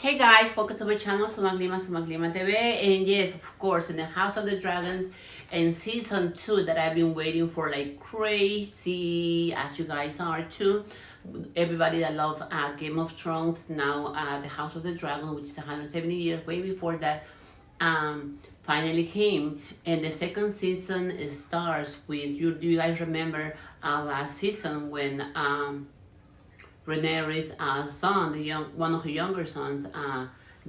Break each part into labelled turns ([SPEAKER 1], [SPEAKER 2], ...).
[SPEAKER 1] Hey guys, welcome to my channel, Sumaglima TV. And yes, of course, in the House of the Dragons and season 2 that I've been waiting for like crazy, as you guys are too. Everybody that love Game of Thrones, now the House of the Dragon, which is 170 years, way before that, finally came. And the second season starts with, do you guys remember last season when Rhaenyra's son, one of her younger sons,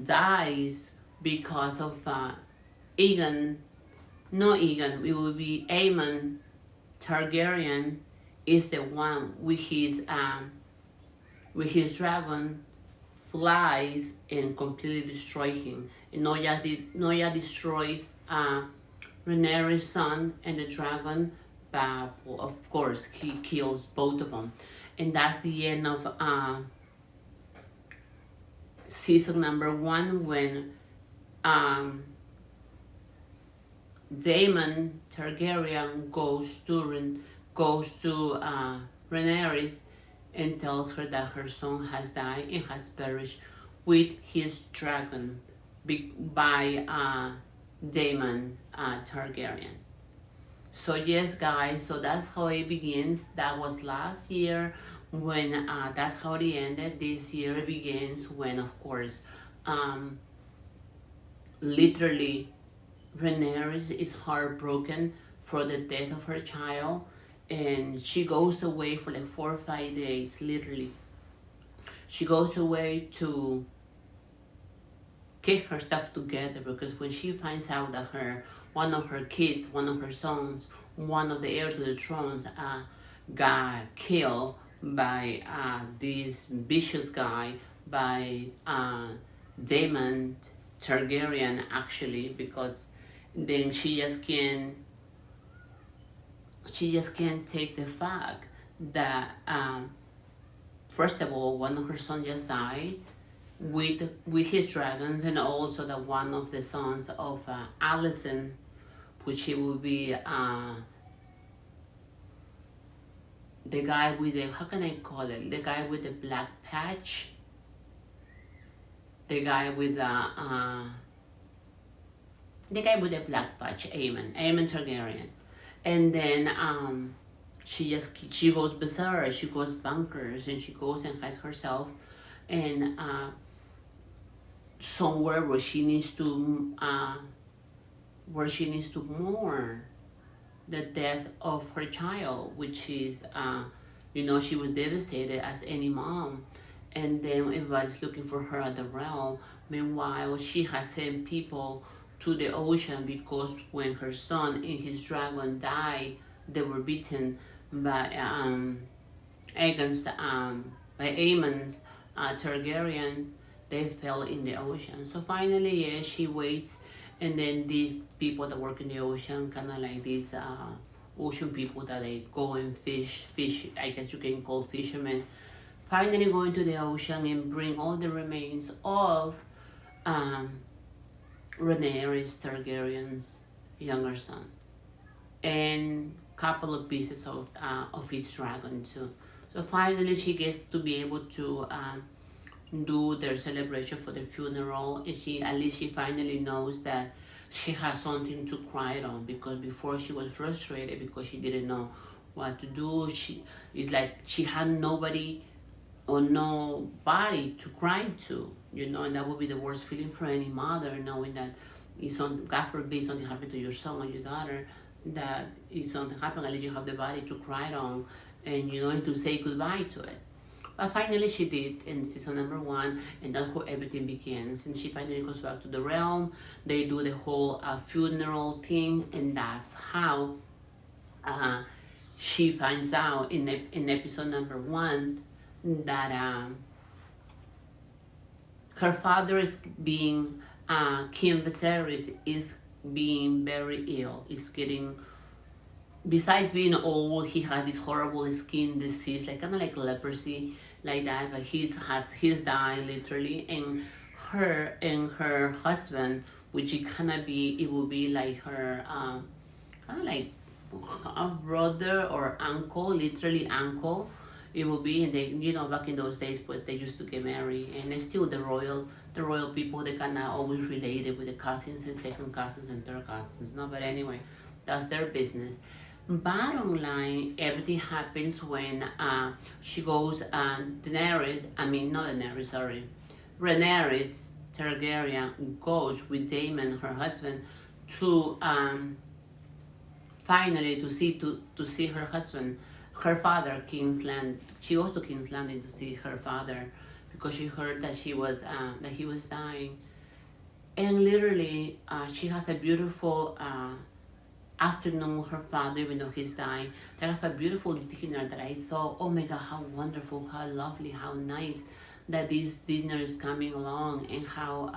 [SPEAKER 1] dies because of Aegon. No, Aegon. It will be Aemon Targaryen is the one with his dragon flies and completely destroy him. And Noya destroys Rhaenyra's son and the dragon, but of course he kills both of them, and that's the end of season number 1 when um, Daemon Targaryen goes to Rhaenyra and tells her that her son has died and has perished with his dragon by Daemon Targaryen. So yes, guys, so that's how it begins. That was last year when that's how it ended. This year begins when, of course, literally Rhaenyra is heartbroken for the death of her child, and she goes away for like 4 or 5 days. Literally, she goes away to get herself together, because when she finds out that one of her kids, one of her sons, one of the heir to the thrones got killed by this vicious guy, by Daemon Targaryen, actually, because then she just can't take the fact that first of all, one of her sons just died with his dragons, and also that one of the sons of Alicent, which it will be the guy with the, how can I call it, the guy with the black patch, the guy with the black patch, Aemon Targaryen. And then she goes berserk, she goes bonkers, and she goes and hides herself and somewhere where she needs to mourn the death of her child, which is she was devastated as any mom. And then everybody's looking for her at the realm. Meanwhile, she has sent people to the ocean, because when her son and his dragon died, they were beaten by Aemon's Targaryen. They fell in the ocean. So finally, yeah, she waits, and then these people that work in the ocean, kind of like these ocean people that they go and fish. I guess you can call fishermen. Finally, go into the ocean and bring all the remains of Rhaenyra Targaryen's younger son, and couple of pieces of his dragon too. So finally, she gets to be able to do their celebration for the funeral, and she finally knows that she has something to cry on, because before she was frustrated because she didn't know what to do. She had nobody or nobody to cry to, and that would be the worst feeling for any mother, knowing that if God forbid something happened to your son or your daughter, that if something happened, at least you have the body to cry on, and and to say goodbye to it. But finally she did in season number 1, and that's how everything begins. And she finally goes back to the realm. They do the whole funeral thing, and that's how she finds out in episode number 1 that her father is being, King Viserys is being very ill. Is getting, besides being old, he had this horrible skin disease, like kind of like leprosy, like that. But he's dying literally, and her husband, which it will be like her kind of like a brother or uncle, literally uncle, it will be. And they, back in those days, but they used to get married, and it's still the royal people, they kind of always related with the cousins and second cousins and third cousins, no. But anyway, that's their business. Bottom line, everything happens when she goes, Daenerys, I mean, not Daenerys, sorry, Rhaenyra Targaryen goes with Daemon, her husband, to finally to see her husband, her father, King's Land. She goes to King's Landing to see her father because she heard that he was dying, and literally she has a beautiful afternoon with her father, even though he's dying. They have a beautiful dinner that I thought, oh my God, how wonderful, how lovely, how nice that this dinner is coming along, and how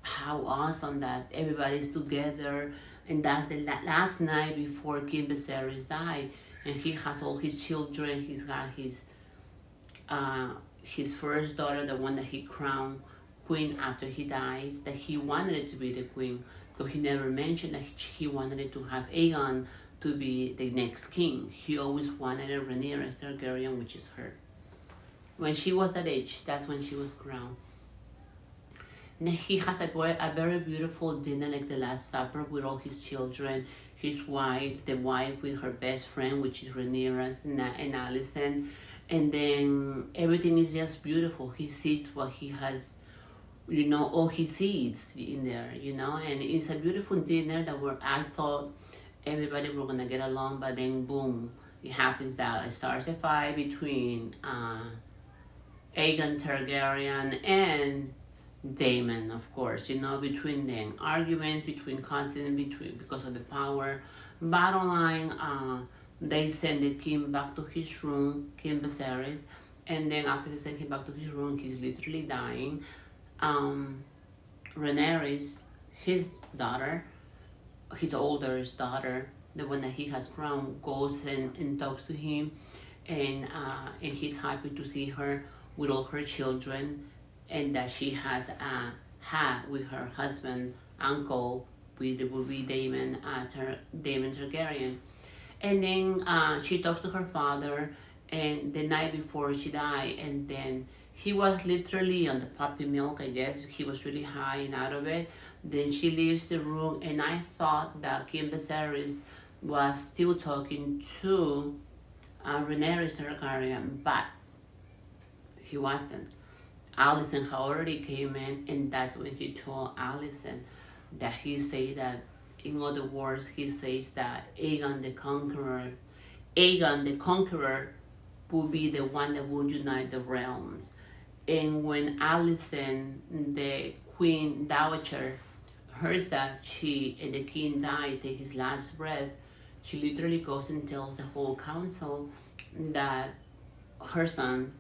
[SPEAKER 1] awesome that everybody's together. And that's the last night before King Viserys died, and he has all his children. He's got his first daughter, the one that he crowned queen after he dies, that he wanted it to be the queen, because he never mentioned that he wanted it to have Aegon to be the next king. He always wanted a Rhaenyra Targaryen, which is her. When she was that age, that's when she was crowned. And he has a very beautiful dinner, like the Last Supper, with all his children, his wife, the wife with her best friend, which is Rhaenyra and Alicent. And then everything is just beautiful. He sees what he has, all he sees in there, and it's a beautiful dinner that I thought everybody were gonna get along, but then boom, it happens that it starts a fight between Aegon Targaryen and Daemon, of course, between them. Arguments between cousins, because of the power. Bottom line, they send the king back to his room, King Viserys, and then after they send him back to his room, he's literally dying. Rhaenyra, his daughter, his oldest daughter, the one that he has crowned, goes and talks to him, and he's happy to see her with all her children, and that she has had with her husband, uncle, will be Daemon Targaryen. And then she talks to her father, and the night before she died, and then he was literally on the puppy milk, I guess. He was really high and out of it. Then she leaves the room, and I thought that King Viserys was still talking to Rhaenyra Targaryen, but he wasn't. Alicent had already came in, and that's when he told Alicent that he said that, in other words, he says that Aegon the Conqueror will be the one that will unite the realms. And when Alicent, the Queen Dowager, hears that the king died, take his last breath, she literally goes and tells the whole council that her son,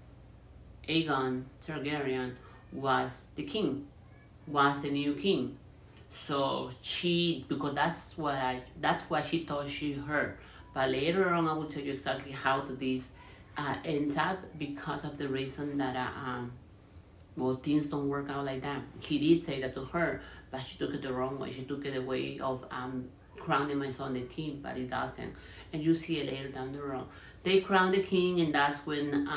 [SPEAKER 1] Aegon Targaryen, was the king, was the new king. So because that's what she thought she heard. But later on, I will tell you exactly how this ends up, because of the reason that things don't work out like that. He did say that to her, but she took it the wrong way. She took it the way of crowning my son the king, but it doesn't. And you see it later down the road. They crown the king, and that's when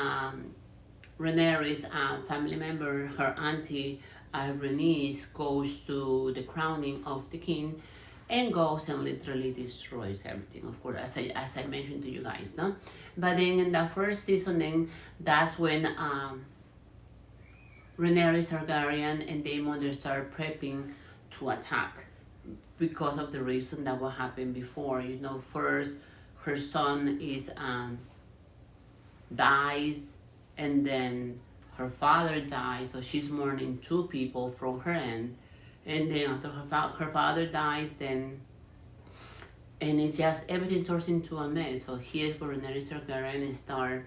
[SPEAKER 1] Rhaenyra's family member, her auntie Rhaenys, goes to the crowning of the king, and goes and literally destroys everything. Of course, as I mentioned to you guys, no. But then in the first season, then that's when Rhaenyra Targaryen and Daemon, they start prepping to attack, because of the reason that what happened before. First her son is dies, and then her father dies, so she's mourning two people from her end. And then after her father dies, and it's just everything turns into a mess. So here's where Rhaenyra Targaryen start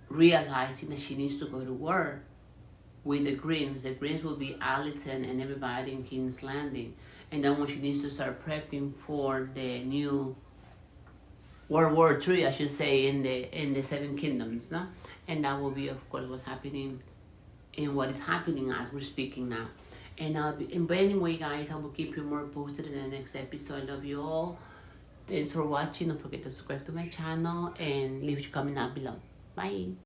[SPEAKER 1] realizing that she needs to go to war with the Greens. The Greens will be Alicent and everybody in King's Landing. And then when she needs to start prepping for the new World War III, I should say, in the Seven Kingdoms, no? And that will be, of course, what's happening and what is happening as we're speaking now. But anyway, guys, I will keep you more posted in the next episode. I love you all. Thanks for watching. Don't forget to subscribe to my channel and leave your comment down below. Bye.